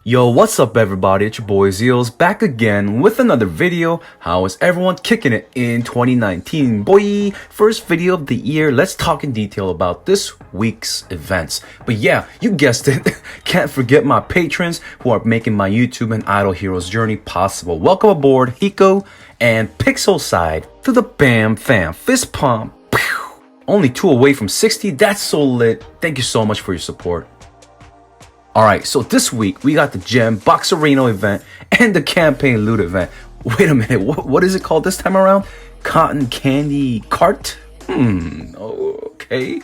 Yo, what's up everybody, it's your boy Zeals back again with another video. How is everyone kicking it in 2019? Boy, first video of the year. Let's talk in detail about this week's events. But yeah, you guessed it, can't forget my patrons who are making my YouTube and Idol Heroes journey possible. Welcome aboard Hiko and Pixel Side to the BAM fam. Fist pump. Pew. Only 2 away from 60, that's so lit. Thank you so much for your support. Alright, so this week we got the Gem Box Arena event and the Campaign Loot event. Wait a minute, what is it called this time around? Cotton Candy Cart? Okay.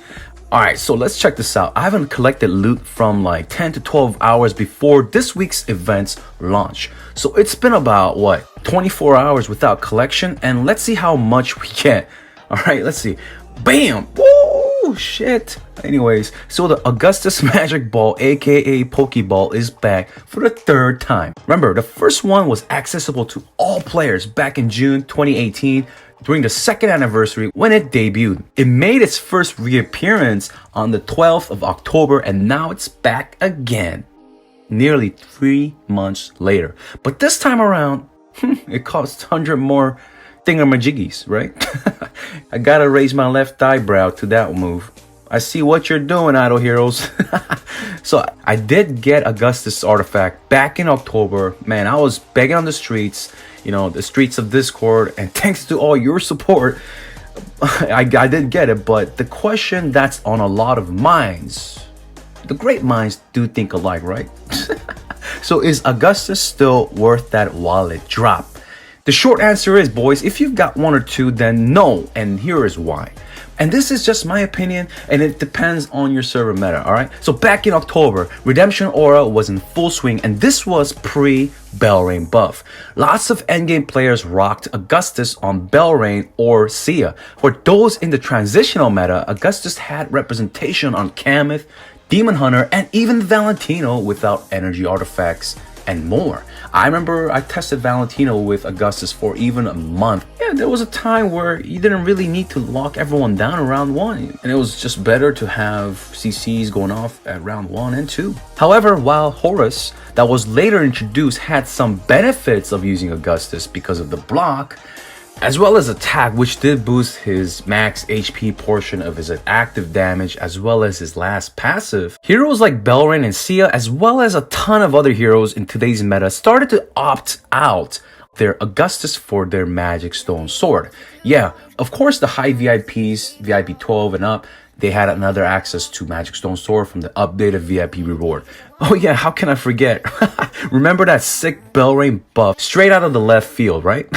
Alright, so let's check this out. I haven't collected loot from like 10 to 12 hours before this week's event's launch. So it's been about, 24 hours without collection, and let's see how much we get. Alright, let's see. Bam! Woo! Shit. Anyways, so the Augustus Magic Ball, aka Pokeball, is back for the 3rd time. Remember, the first one was accessible to all players back in June 2018 during the 2nd anniversary when it debuted. It made its first reappearance on the 12th of October, and now it's back again, nearly 3 months later. But this time around, it costs 100 more thingamajiggies, right? I gotta raise my left eyebrow to that move. I see what you're doing, Idol Heroes. So I did get Augustus artifact back in October. Man, I was begging on the streets, the streets of Discord, and thanks to all your support, I did get it. But the question that's on a lot of minds, the great minds do think alike, right? So is Augustus still worth that wallet drop? The short answer is, boys, if you've got 1 or 2, then no, and here is why. And this is just my opinion, and it depends on your server meta, alright? So back in October, Redemption Aura was in full swing, and this was pre-Belrain buff. Lots of endgame players rocked Augustus on Belrain or Sia. For those in the transitional meta, Augustus had representation on Kamith, Demon Hunter, and even Valentino without energy artifacts and more. I remember I tested Valentino with Augustus for even a month. Yeah, there was a time where you didn't really need to lock everyone down around 1, and it was just better to have CCs going off at round 1 and 2. However, while Horus, that was later introduced, had some benefits of using Augustus because of the block, as well as attack, which did boost his max HP portion of his active damage, as well as his last passive, heroes like Belrain and Sia, as well as a ton of other heroes in today's meta, started to opt out their Augustus for their Magic Stone Sword. Yeah, of course the high VIPs, VIP 12 and up, they had another access to Magic Stone Sword from the updated VIP reward. Oh yeah, how can I forget? Remember that sick Belrain buff straight out of the left field, right?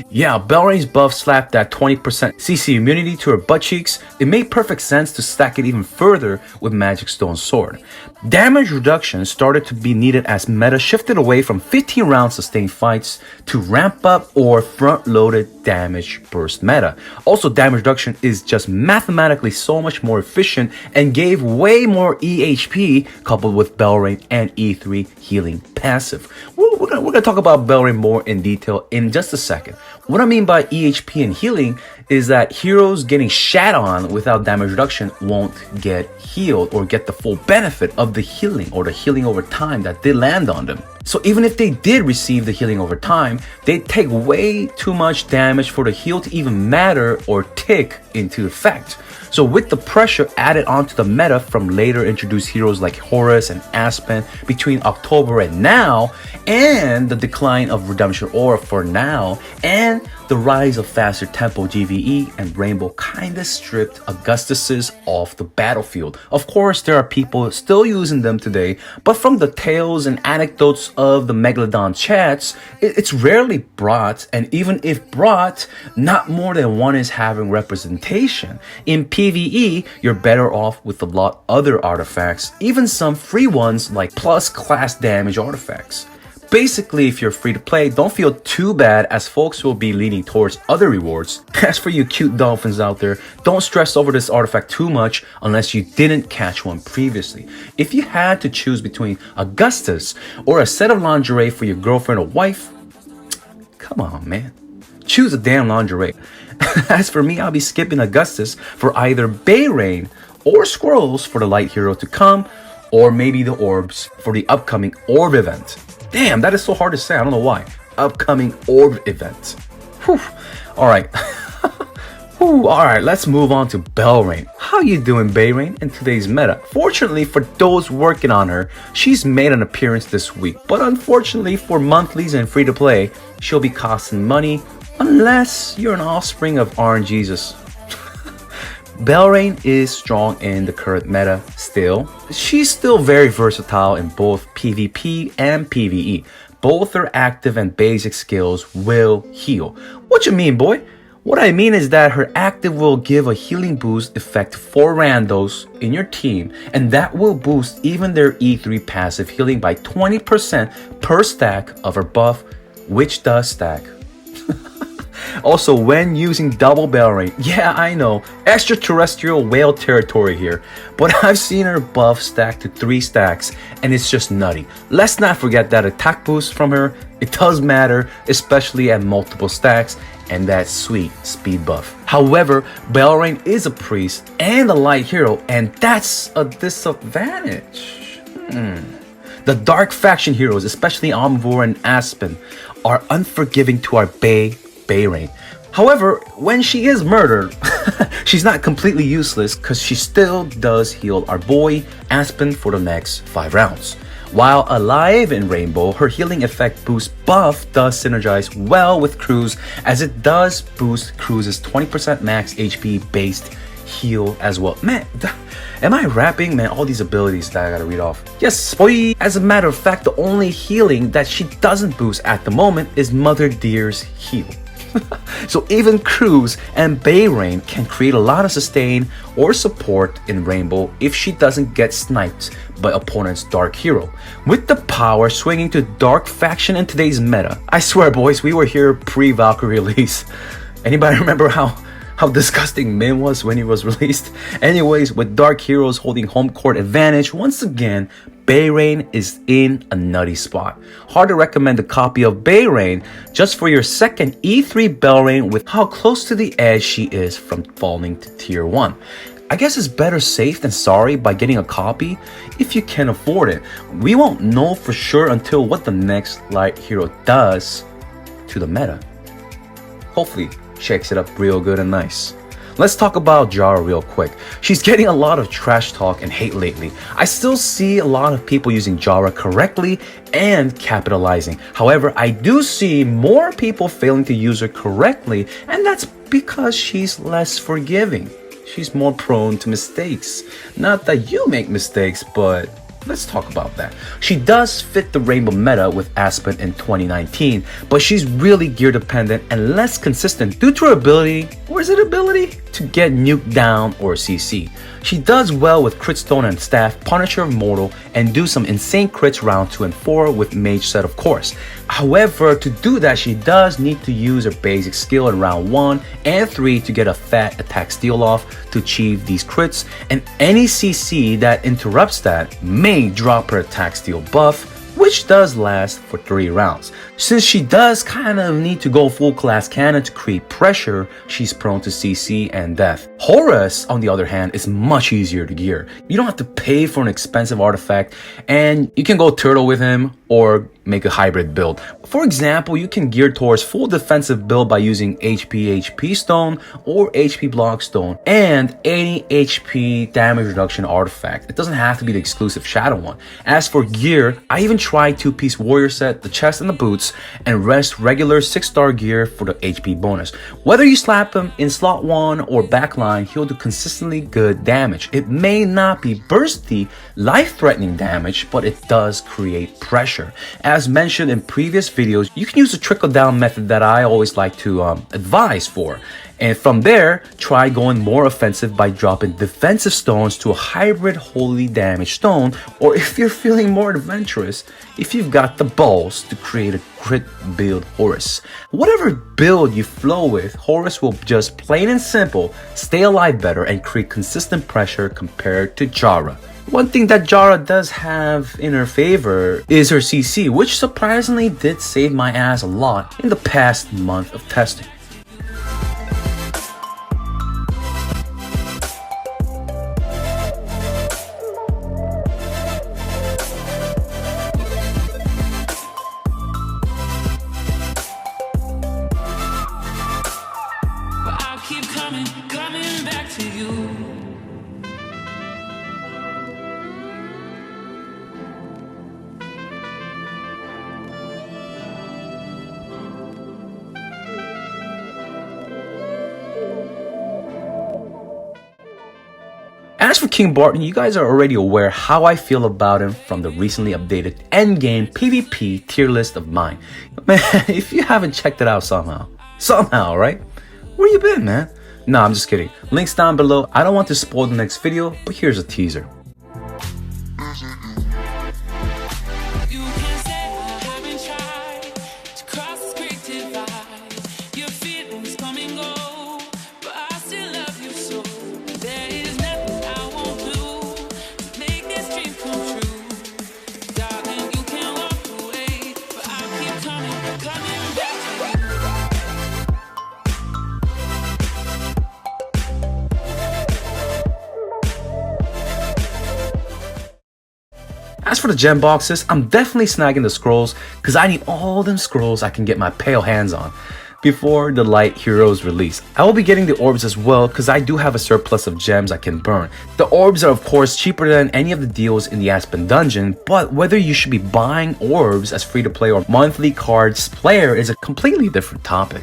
Yeah, Belrain's buff slapped that 20% CC immunity to her butt cheeks. It made perfect sense to stack it even further with Magic Stone Sword. Damage reduction started to be needed as meta shifted away from 15 round sustained fights to ramp up or front-loaded damage burst meta. Also, damage reduction is just mathematically so much more efficient and gave way more EHP coupled with Belrain and E3 healing passive. We're gonna talk about Belrain more in detail in just a second. What I mean by EHP and healing is that heroes getting shat on without damage reduction won't get healed or get the full benefit of the healing or the healing over time that did land on them. So even if they did receive the healing over time, they take way too much damage for the heal to even matter or tick into effect. So with the pressure added onto the meta from later introduced heroes like Horus and Aspen between October and now, and the decline of Redemption Aura for now, and the rise of faster tempo GVE and Rainbow kinda stripped Augustuses off the battlefield. Of course, there are people still using them today, but from the tales and anecdotes of the Megalodon chats, it's rarely brought, and even if brought, not more than one is having representation. In PvE, you're better off with a lot other artifacts, even some free ones like plus class damage artifacts. Basically, if you're free to play, don't feel too bad as folks will be leaning towards other rewards. As for you cute dolphins out there, don't stress over this artifact too much unless you didn't catch one previously. If you had to choose between Augustus or a set of lingerie for your girlfriend or wife, come on man, choose a damn lingerie. As for me, I'll be skipping Augustus for either Belrain or Scrolls for the light hero to come, or maybe the orbs for the upcoming orb event. Damn, that is so hard to say. I don't know why. Upcoming orb event. Whew. All right. Whew. All right, let's move on to Belrain. How you doing, Belrain, in today's meta? Fortunately for those working on her, she's made an appearance this week. But unfortunately for monthlies and free-to-play, she'll be costing money unless you're an offspring of RNGesus. Belrain is strong in the current meta still. She's still very versatile in both PvP and PvE. Both her active and basic skills will heal. What you mean, boy? What I mean is that her active will give a healing boost effect for randos in your team, and that will boost even their E3 passive healing by 20% per stack of her buff, which does stack. Also, when using double Belrain, yeah, I know, extraterrestrial whale territory here, but I've seen her buff stack to 3 stacks, and it's just nutty. Let's not forget that attack boost from her, it does matter, especially at multiple stacks, and that sweet speed buff. However, Belrain is a priest and a light hero, and that's a disadvantage. The dark faction heroes, especially Omnivore and Aspen, are unforgiving to our Belrain. However, when she is murdered, she's not completely useless because she still does heal our boy Aspen for the next 5 rounds. While alive in Rainbow, her healing effect boost buff does synergize well with Cruz, as it does boost Cruz's 20% max HP based heal as well. Man, am I rapping? Man, all these abilities that I gotta read off. Yes, boy. As a matter of fact, the only healing that she doesn't boost at the moment is Mother Deer's heal. So even Cruz and Belrain can create a lot of sustain or support in Rainbow if she doesn't get sniped by opponent's dark hero. With the power swinging to dark faction in today's meta, I swear boys, we were here pre-Valkyrie release. Anybody remember how disgusting Min was when he was released? Anyways, with dark heroes holding home court advantage, once again, Belrain is in a nutty spot. Hard to recommend a copy of Belrain just for your second E3 Belrain with how close to the edge she is from falling to tier 1. I guess it's better safe than sorry by getting a copy if you can afford it. We won't know for sure until what the next light hero does to the meta. Hopefully shakes it up real good and nice. Let's talk about Jahra real quick. She's getting a lot of trash talk and hate lately. I still see a lot of people using Jahra correctly and capitalizing. However, I do see more people failing to use her correctly, and that's because she's less forgiving. She's more prone to mistakes. Not that you make mistakes, but let's talk about that. She does fit the Rainbow meta with Aspen in 2019, but she's really gear dependent and less consistent due to her ability, or is it ability, to get nuked down or CC. She does well with Crit Stone and Staff, Punisher of Mortal, and do some insane crits round 2 and 4 with Mage Set of course. However, to do that, she does need to use her basic skill in round 1 and 3 to get a fat attack steal off to achieve these crits, and any CC that interrupts that may drop her attack steal buff, which does last for 3 rounds. Since she does kind of need to go full class cannon to create pressure, she's prone to CC and death. Horus, on the other hand, is much easier to gear. You don't have to pay for an expensive artifact, and you can go turtle with him or make a hybrid build. For example, you can gear towards full defensive build by using HP stone or HP block stone and any HP damage reduction artifact. It doesn't have to be the exclusive shadow one. As for gear, I even tried 2-piece warrior set, the chest and the boots, and rest regular 6-star gear for the HP bonus. Whether you slap him in slot 1 or backline, he'll do consistently good damage. It may not be bursty, life-threatening damage, but it does create pressure. As mentioned in previous videos, you can use the trickle-down method that I always like to advise for. And from there, try going more offensive by dropping defensive stones to a hybrid holy damage stone, or if you're feeling more adventurous, if you've got the balls to create a crit build Horus. Whatever build you flow with, Horus will just plain and simple stay alive better and create consistent pressure compared to Jahra. One thing that Jahra does have in her favor is her CC, which surprisingly did save my ass a lot in the past month of testing. As for King Barton, you guys are already aware how I feel about him from the recently updated endgame PvP tier list of mine. Man, if you haven't checked it out somehow, right? Where you been, man? Nah, I'm just kidding. Links down below. I don't want to spoil the next video, but here's a teaser. As for the gem boxes, I'm definitely snagging the scrolls because I need all them scrolls I can get my pale hands on before the light heroes release. I will be getting the orbs as well because I do have a surplus of gems I can burn. The orbs are of course cheaper than any of the deals in the Aspen dungeon, but whether you should be buying orbs as free to play or monthly cards player is a completely different topic.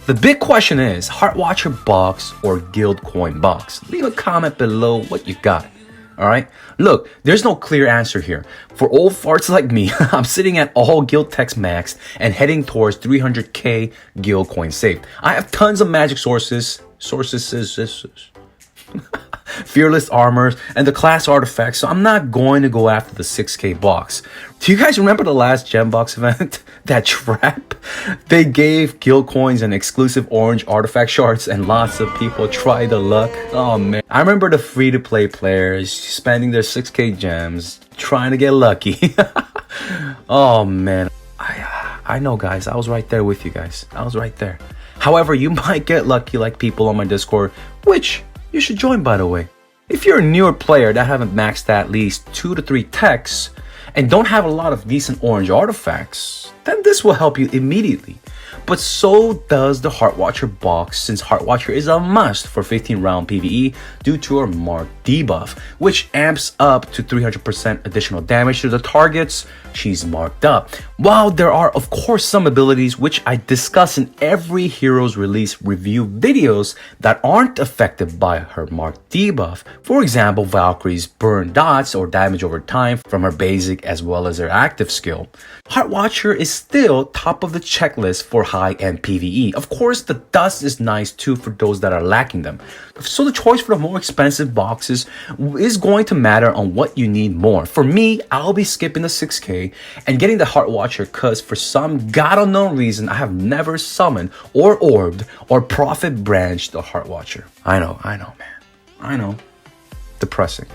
The big question is, Heart Watcher box or Guild Coin box? Leave a comment below what you got. Alright? Look, there's no clear answer here. For old farts like me, I'm sitting at all guild techs maxed and heading towards 300k guild coin saved. I have tons of magic sources, fearless armors, and the class artifacts, so I'm not going to go after the 6k box. Do you guys remember the last gem box event? That trap? They gave guild coins and exclusive orange artifact shards and lots of people tried the luck. Oh man. I remember the free-to-play players spending their 6k gems trying to get lucky. Oh man. I know guys, I was right there with you guys. I was right there. However, you might get lucky like people on my Discord, which you should join by the way. If you're a newer player that haven't maxed at least 2 to 3 techs and don't have a lot of decent orange artifacts, then this will help you immediately. But so does the Heart Watcher box, since Heart Watcher is a must for 15 round PvE due to her Mark debuff, which amps up to 300% additional damage to the targets she's marked up. While there are of course some abilities which I discuss in every hero's release review videos that aren't affected by her Mark debuff, for example Valkyrie's burn dots or damage over time from her basic as well as her active skill, Heart Watcher is still top of the checklist for high-end PvE. Of course, the dust is nice too for those that are lacking them. So the choice for the more expensive boxes is going to matter on what you need more. For me, I'll be skipping the 6k and getting the Heart Watcher because for some god unknown reason, I have never summoned or orbed or profit branched the Heart Watcher. I know, man. I know. Depressing.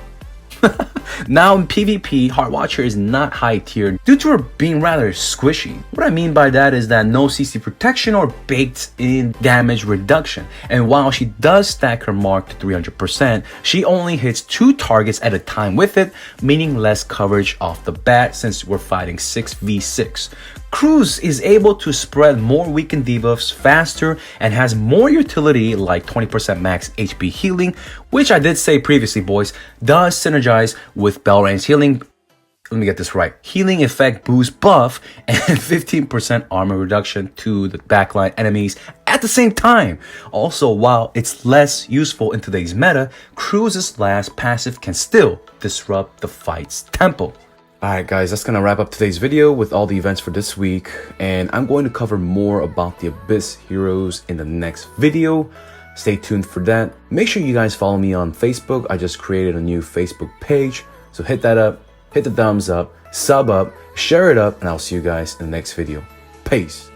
Now in PvP, Heart Watcher is not high tier due to her being rather squishy. What I mean by that is that no CC protection or baked in damage reduction. And while she does stack her mark to 300%, she only hits 2 targets at a time with it, meaning less coverage off the bat since we're fighting 6v6. Cruz is able to spread more weakened debuffs faster and has more utility like 20% max HP healing, which I did say previously boys, does synergize with Belrain's healing. Let me get this right. Healing effect boost buff and 15% armor reduction to the backline enemies at the same time. Also, while it's less useful in today's meta, Cruz's last passive can still disrupt the fight's tempo. Alright guys, that's gonna wrap up today's video with all the events for this week, and I'm going to cover more about the Abyss heroes in the next video. Stay tuned for that. Make sure you guys follow me on Facebook. I just created a new Facebook page, so hit that up, hit the thumbs up, sub up, share it up, and I'll see you guys in the next video. Peace.